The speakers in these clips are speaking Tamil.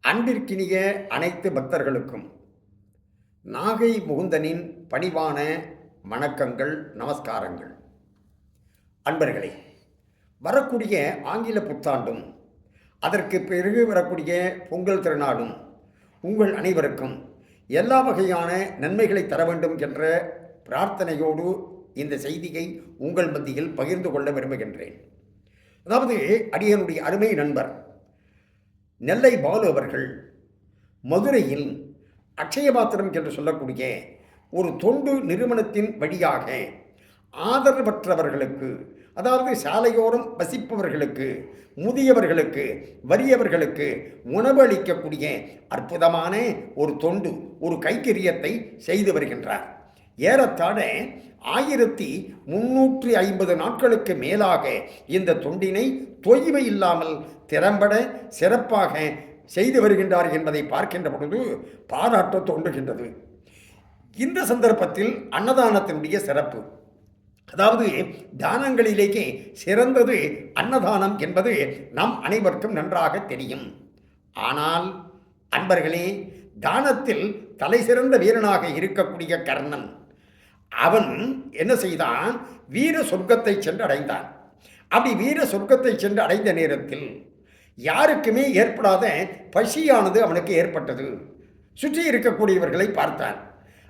அன்பிற்கினிய அனைத்து பக்தர்களுக்கும் நாகை முகுந்தனின் பணிவான வணக்கங்கள், நமஸ்காரங்கள். அன்பர்களே, வரக்கூடிய ஆங்கில புத்தாண்டும் அதற்கு பிறகு வரக்கூடிய பொங்கல் திருநாளும் உங்கள் அனைவருக்கும் எல்லா வகையான நன்மைகளை தர வேண்டும் என்ற பிரார்த்தனையோடு இந்த செய்தியை உங்கள் மத்தியில் பகிர்ந்து கொள்ள விரும்புகின்றேன். அதாவது, அடியனுடைய அருமை நண்பர் நெல்லை பாலு அவர்கள் மதுரையில் அக்ஷயபாத்திரம் என்று சொல்லக்கூடிய ஒரு தொண்டு நிறுவனத்தின் வழியாக ஆதரவற்றவர்களுக்கு, அதாவது சாலையோரம் வசிப்பவர்களுக்கு, முதியவர்களுக்கு, வறியவர்களுக்கு உணவு அளிக்கக்கூடிய அற்புதமான ஒரு தொண்டு, ஒரு கைங்கரியத்தை செய்து வருகின்றார். ஏறத்தாழ 1350 நாட்களுக்கு மேலாக இந்த தொண்டினை தொய்வு இல்லாமல் திறம்பட சிறப்பாக செய்து வருகின்றார் என்பதை பார்க்கின்ற பொழுது பாராட்ட தோன்றுகின்றது. இந்த சந்தர்ப்பத்தில் அன்னதானத்தினுடைய சிறப்பு, அதாவது தானங்களிலேயே சிறந்தது அன்னதானம் என்பது நம் அனைவருக்கும் நன்றாக தெரியும். ஆனால் அன்பர்களே, தானத்தில் தலை சிறந்த வீரனாக இருக்கக்கூடிய கர்ணன், அவன் என்ன செய்தான்? வீர சொர்க்கத்தை சென்று அடைந்தான். அப்படி வீர சொர்க்கத்தை சென்று அடைந்த நேரத்தில் யாருக்குமே ஏற்படாத பசியானது அவனுக்கு ஏற்பட்டது. சுற்றி இருக்கக்கூடியவர்களை பார்த்தான்.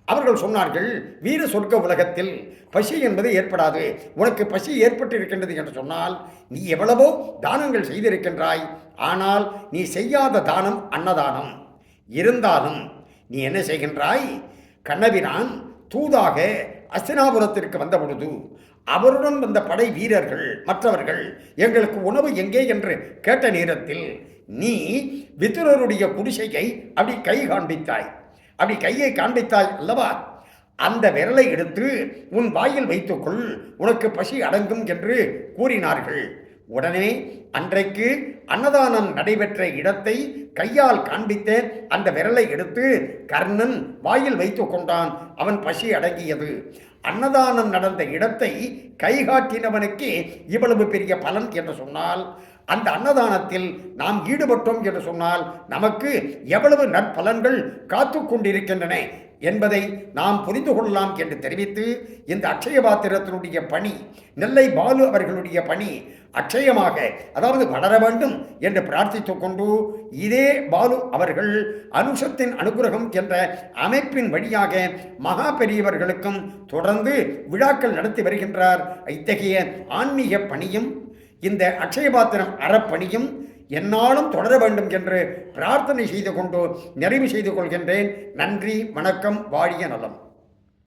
அவர்கள் சொன்னார்கள், வீர சொர்க்க உலகத்தில் பசி என்பது ஏற்படாது. உனக்கு பசி ஏற்பட்டு இருக்கின்றது என்று சொன்னால் நீ எவ்வளவோ தானங்கள் செய்திருக்கின்றாய். ஆனால் நீ செய்யாத தானம் அன்னதானம். இருந்தாலும் நீ என்ன செய்கின்றாய்? கண்ணபிரான் தூதாக அஸ்தினாபுரத்திற்கு வந்த பொழுது அவருடன் வந்த படை வீரர்கள் மற்றவர்கள் எங்களுக்கு உணவு எங்கே என்று கேட்ட நேரத்தில் நீ விதுரருடைய குடிசையை அப்படி கை காண்பித்தாய். அப்படி கையை காண்பித்தாய் அல்லவா? அந்த விரலை எடுத்து உன் வாயில் வைத்துக்கொள், உனக்கு பசி அடங்கும் என்று கூறினார்கள். உடனே அன்றைக்கு அன்னதானம் நடைபெற்ற இடத்தை கையால் காண்பித்த அந்த விரலை எடுத்து கர்ணன் வாயில் வைத்து கொண்டான். அவன் பசி அடங்கியது. அன்னதானம் நடந்த இடத்தை கைகாட்டினவனுக்கு இவ்வளவு பெரிய பலன் என்று சொன்னால், அந்த அன்னதானத்தில் நாம் ஈடுபட்டோம் என்று சொன்னால் நமக்கு எவ்வளவு நற்பலன்கள் காத்து கொண்டிருக்கின்றன என்பதை நாம் புரிந்து கொள்ளலாம் என்று தெரிவித்து, இந்த அக்ஷயபாத்திரத்தினுடைய பணி, நெல்லை பாலு அவர்களுடைய பணி அக்ஷயமாக, அதாவது வளர வேண்டும் என்று பிரார்த்தித்து கொண்டு, இதே பாலு அவர்கள் அனுஷத்தின் அனுகிரகம் என்ற அமைப்பின் வழியாக மகா பெரியவர்களுக்கும் தொடர்ந்து விழாக்கள் நடத்தி வருகின்றார். இத்தகைய ஆன்மீக பணியும் இந்த அக்ஷயபாத்திரம் அறப்பணியும் என்னாலும் தொடர வேண்டும் என்று பிரார்த்தனை செய்து கொண்டு நிறைவு செய்து கொள்கின்றேன். நன்றி, வணக்கம், வாழிய நலம்.